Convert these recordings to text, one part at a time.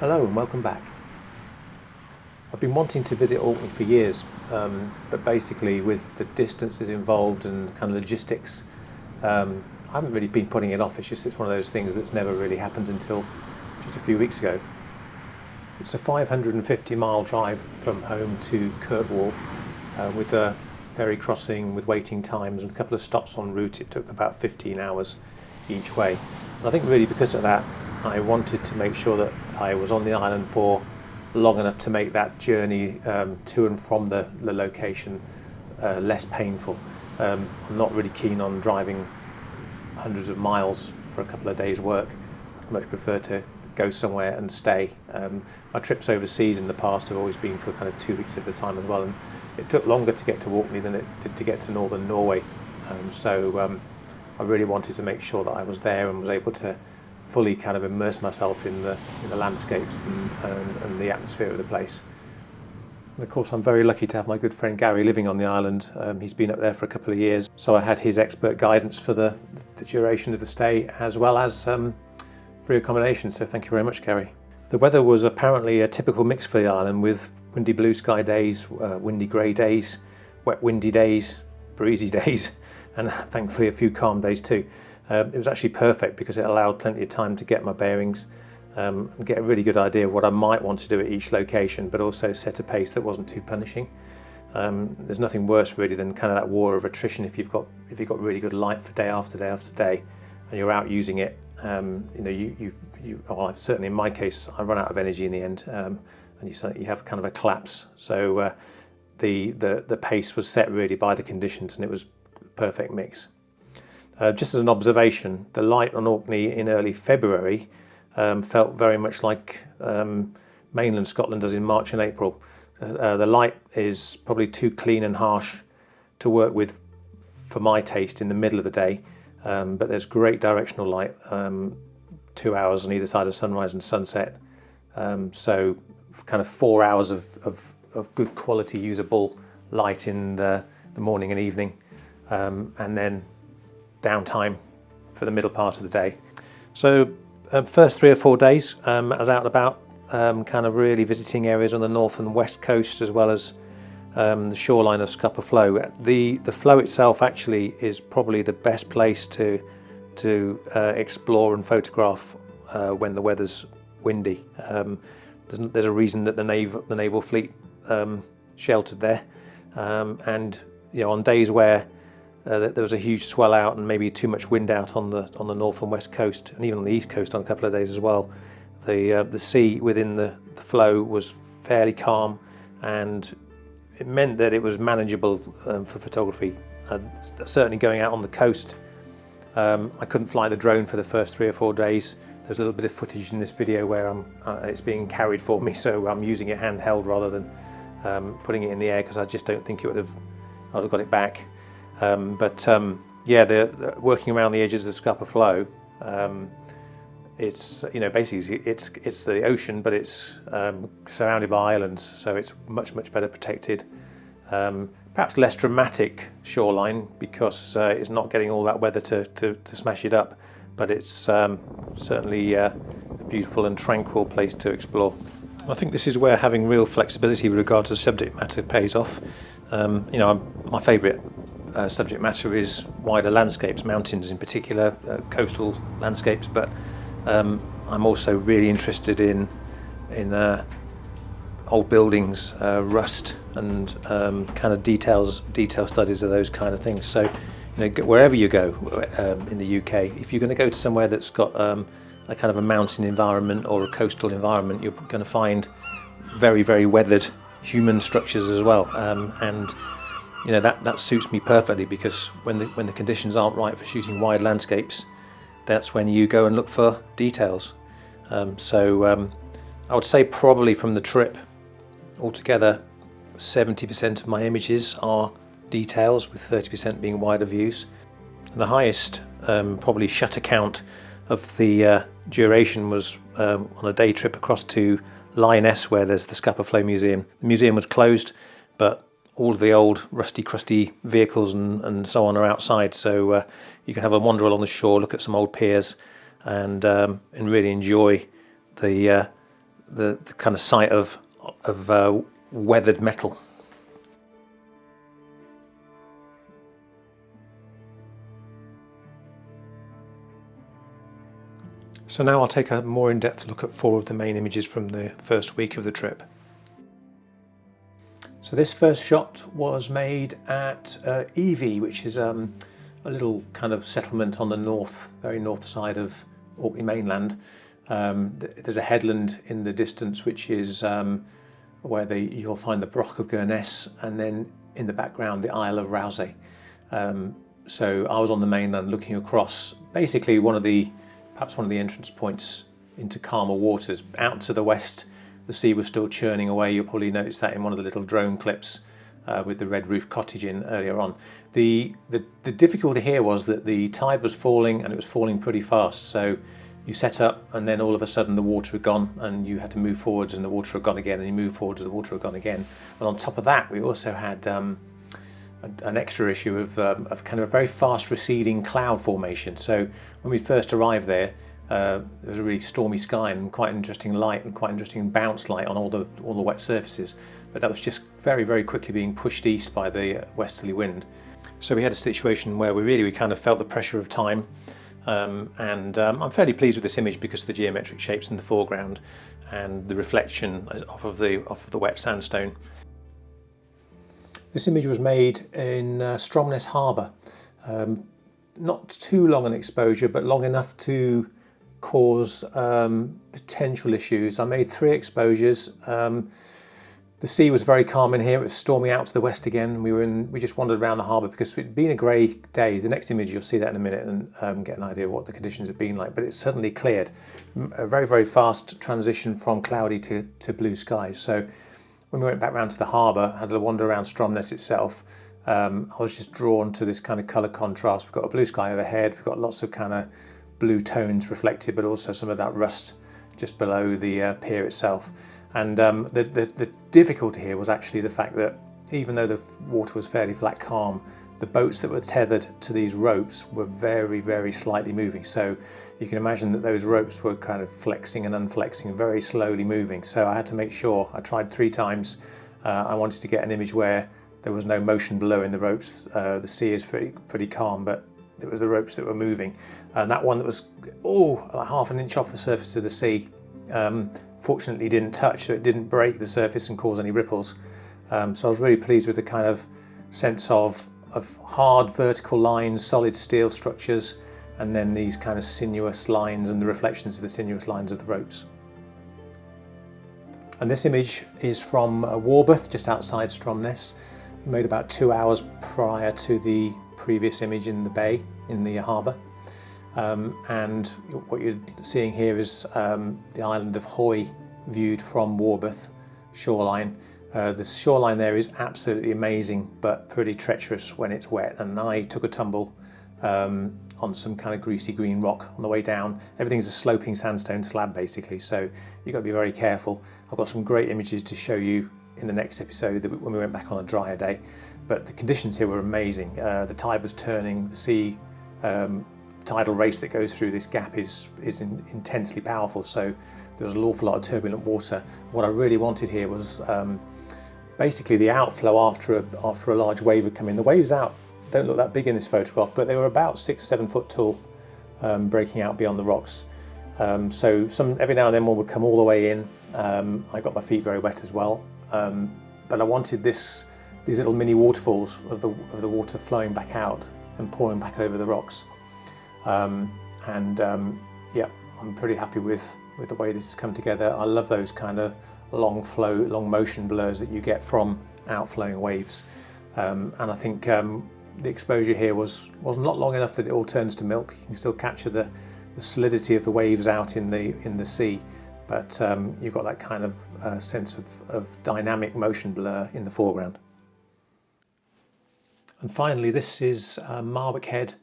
Hello and welcome back. I've been wanting to visit Orkney for years, but basically with the distances involved and kind of logistics, I haven't really been putting it off. It's one of those things that's never really happened until just a few weeks ago. It's a 550-mile drive from home to Kirkwall, with a ferry crossing with waiting times and a couple of stops en route. It took about 15 hours each way. And I think really because of that, I wanted to make sure that I was on the island for long enough to make that journey to and from the location less painful. I'm not really keen on driving hundreds of miles for a couple of days' work. I'd much prefer to go somewhere and stay. My trips overseas in the past have always been for kind of 2 weeks at a time as well, and it took longer to get to Orkney than it did to get to northern Norway. So I really wanted to make sure that I was there and was able to fully kind of immerse myself in the landscapes and the atmosphere of the place. And of course, I'm very lucky to have my good friend Gary living on the island. He's been up there for a couple of years, so I had his expert guidance for the duration of the stay, as well as free accommodation. So thank you very much, Gary. The weather was apparently a typical mix for the island, with windy blue sky days, windy grey days, wet windy days, breezy days, and thankfully a few calm days too. It was actually perfect because it allowed plenty of time to get my bearings and get a really good idea of what I might want to do at each location, but also set a pace that wasn't too punishing. There's nothing worse really than kind of that war of attrition if you've got really good light for day after day after day, and you're out using it. Well, certainly in my case, I run out of energy in the end, and you have kind of a collapse. So the pace was set really by the conditions, and it was a perfect mix. Just as an observation, the light on Orkney in early February felt very much like mainland Scotland does in March and April. The light is probably too clean and harsh to work with for my taste in the middle of the day, but there's great directional light, 2 hours on either side of sunrise and sunset. So kind of 4 hours of good quality usable light in the morning and evening, and then downtime for the middle part of the day. So first 3 or 4 days I was out and about, kind of really visiting areas on the north and west coast, as well as the shoreline of Scupper Flow. The flow itself actually is probably the best place to explore and photograph when the weather's windy. There's a reason that the naval fleet sheltered there, and on days where there was a huge swell out and maybe too much wind out on the north and west coast, and even on the east coast on a couple of days as well, the sea within the flow was fairly calm, and it meant that it was manageable for photography. Certainly going out on the coast, I couldn't fly the drone for the first 3 or 4 days. There's a little bit of footage in this video where it's being carried for me, so I'm using it handheld rather than putting it in the air, because I just don't think I'd have got it back. The working around the edges of Scupper Flow, it's basically it's the ocean, but it's surrounded by islands, so it's much better protected. Perhaps less dramatic shoreline because it's not getting all that weather to smash it up, but it's certainly a beautiful and tranquil place to explore. I think this is where having real flexibility with regard to subject matter pays off. My favourite subject matter is wider landscapes, mountains in particular, coastal landscapes, but I'm also really interested in old buildings, rust, and kind of detail studies of those kind of things. So wherever you go in the UK, if you're going to go to somewhere that's got a kind of a mountain environment or a coastal environment, you're going to find very, very weathered human structures as well, and that suits me perfectly, because when the conditions aren't right for shooting wide landscapes, that's when you go and look for details. I would say probably from the trip altogether, 70% of my images are details, with 30% being wider views. And the highest probably shutter count of the duration was on a day trip across to Lioness, where there's the Scupper Flow Museum. The museum was closed, but all of the old rusty, crusty vehicles and so on are outside, so you can have a wander along the shore, look at some old piers, and really enjoy the the kind of sight of weathered metal. So now I'll take a more in-depth look at 4 of the main images from the first week of the trip. So this first shot was made at Evie, which is a little kind of settlement on the very north side of Orkney mainland. There's a headland in the distance which is where you'll find the Broch of Gurness, and then in the background the Isle of Rousey. So I was on the mainland looking across, basically perhaps one of the entrance points into calmer waters. Out to the west, the sea was still churning away. You'll probably notice that in one of the little drone clips with the red roof cottage in earlier on. The difficulty here was that the tide was falling, and it was falling pretty fast. So you set up, and then all of a sudden the water had gone, and you had to move forwards, and the water had gone again, and you move forwards, and the water had gone again. And on top of that, we also had an extra issue of kind of a very fast receding cloud formation. So when we first arrived there was a really stormy sky and quite an interesting light and quite interesting bounce light on all the wet surfaces, but that was just very, very quickly being pushed east by the westerly wind. So we had a situation where we kind of felt the pressure of time, and I'm fairly pleased with this image because of the geometric shapes in the foreground and the reflection off of the wet sandstone. This image was made in Stromness Harbour. Not too long an exposure, but long enough to cause potential issues. I made 3 exposures. The sea was very calm in here. It was stormy out to the west again. We just wandered around the harbour because it'd been a grey day. The next image, you'll see that in a minute and get an idea of what the conditions have been like. But it suddenly cleared. A very, very fast transition from cloudy to blue skies. So when we went back round to the harbour, had a wander around Stromness itself, I was just drawn to this kind of colour contrast. We've got a blue sky overhead, we've got lots of kind of blue tones reflected, but also some of that rust just below the pier itself. And the difficulty here was actually the fact that even though the water was fairly flat calm, the boats that were tethered to these ropes were very, very slightly moving. So you can imagine that those ropes were kind of flexing and unflexing and very slowly moving. So I had to make sure, I tried 3 times, I wanted to get an image where there was no motion below in the ropes. The sea is pretty calm, but it was the ropes that were moving. And that one that was like half an inch off the surface of the sea, fortunately didn't touch, so it didn't break the surface and cause any ripples. So I was really pleased with the kind of sense of hard vertical lines, solid steel structures, and then these kind of sinuous lines and the reflections of the sinuous lines of the ropes. And this image is from Warburth, just outside Stromness, made about 2 hours prior to the previous image in the bay, in the harbour. And what you're seeing here is the island of Hoy viewed from Warburth shoreline. The shoreline there is absolutely amazing, but pretty treacherous when it's wet, and I took a tumble on some kind of greasy green rock on the way down. Everything's a sloping sandstone slab basically, so you've got to be very careful. I've got some great images to show you in the next episode when we went back on a drier day, but the conditions here were amazing. The tide was turning, the sea tidal race that goes through this gap is intensely powerful, so there was an awful lot of turbulent water. What I really wanted here was basically the outflow after a large wave had come in. The waves out don't look that big in this photograph, but they were about 6-7 foot tall, breaking out beyond the rocks. So every now and then one would come all the way in. I got my feet very wet as well, but I wanted these little mini waterfalls of the water flowing back out and pouring back over the rocks. Yeah, I'm pretty happy with the way this has come together. I love those kind of long motion blurs that you get from outflowing waves, and I think the exposure here was not long enough that it all turns to milk. You can still capture the solidity of the waves out in the sea, but you've got that kind of sense of dynamic motion blur in the foreground. And finally, this is Marwick Head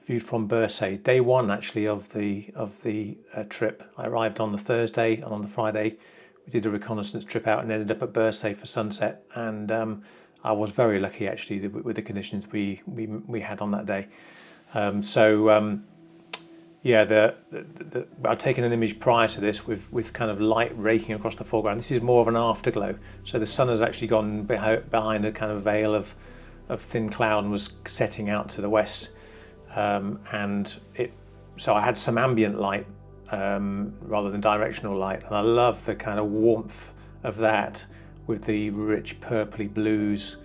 viewed from Bursay. Day 1 actually of the trip. I arrived on the Thursday, and on the Friday we did a reconnaissance trip out and ended up at Bursay for sunset, and I was very lucky actually with the conditions we had on that day. Yeah, I'd taken an image prior to this with kind of light raking across the foreground. This is more of an afterglow. So the sun has actually gone behind a kind of veil of thin cloud and was setting out to the west. So I had some ambient light rather than directional light. And I love the kind of warmth of that with the rich purpley blues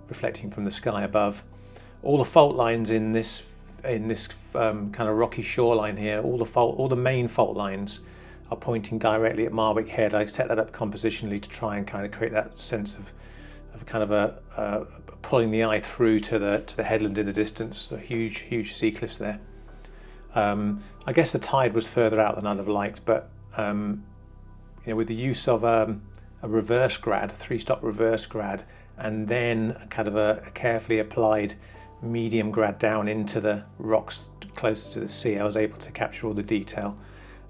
reflecting from the sky above. All the fault lines in this kind of rocky shoreline here, all the main fault lines are pointing directly at Marwick Head. I set that up compositionally to try and kind of create that sense of kind of a pulling the eye through to the headland in the distance. The huge sea cliffs there. I guess the tide was further out than I'd have liked, but with the use of a reverse grad, a 3-stop reverse grad, and then kind of a carefully applied medium grad down into the rocks closer to the sea, I was able to capture all the detail.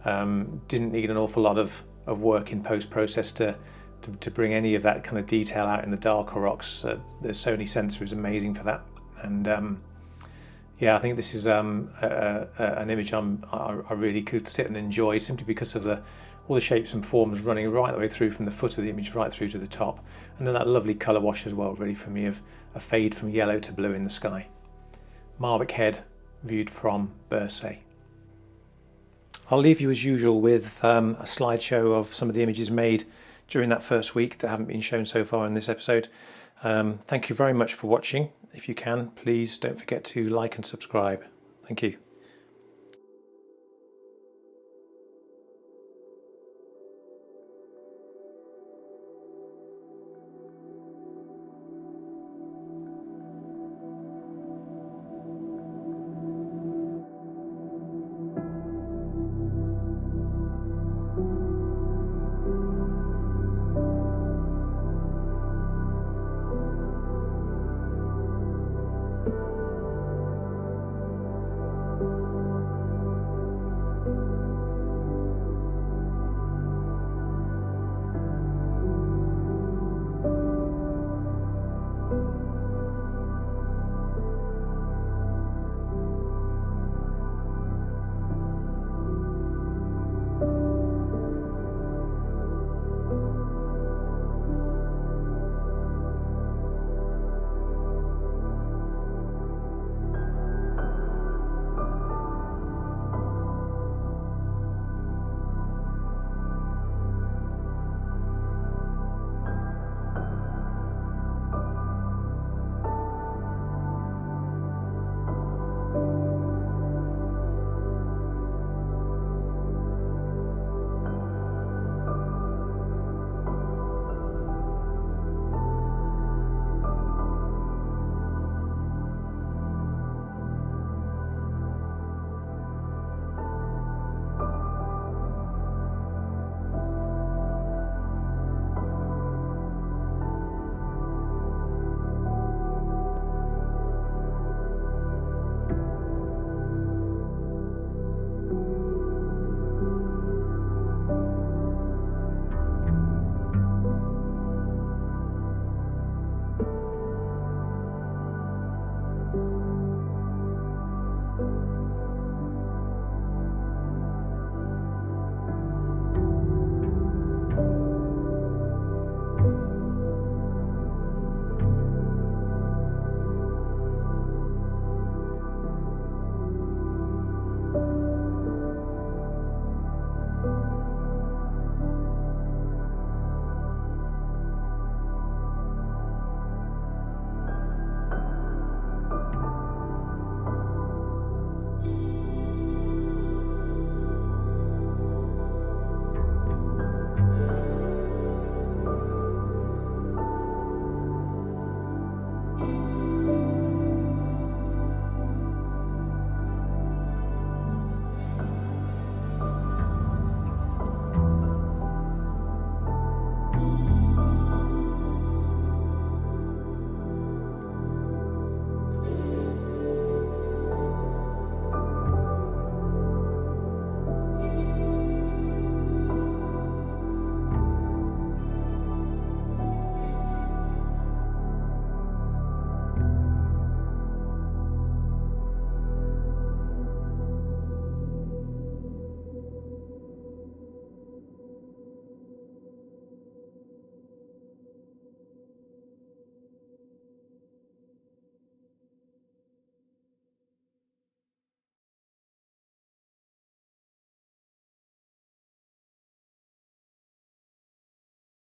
Didn't need an awful lot of work in post-process to bring any of that kind of detail out in the darker rocks. The Sony sensor is amazing for that, and I think this is an image I really could sit and enjoy, simply because of all the shapes and forms running right the way through from the foot of the image right through to the top, and then that lovely colour wash as well, ready for me, of a fade from yellow to blue in the sky. Marwick Head viewed from Bursay. I'll leave you as usual with a slideshow of some of the images made during that first week that haven't been shown so far in this episode. Thank you very much for watching. If you can, please don't forget to like and subscribe. Thank you.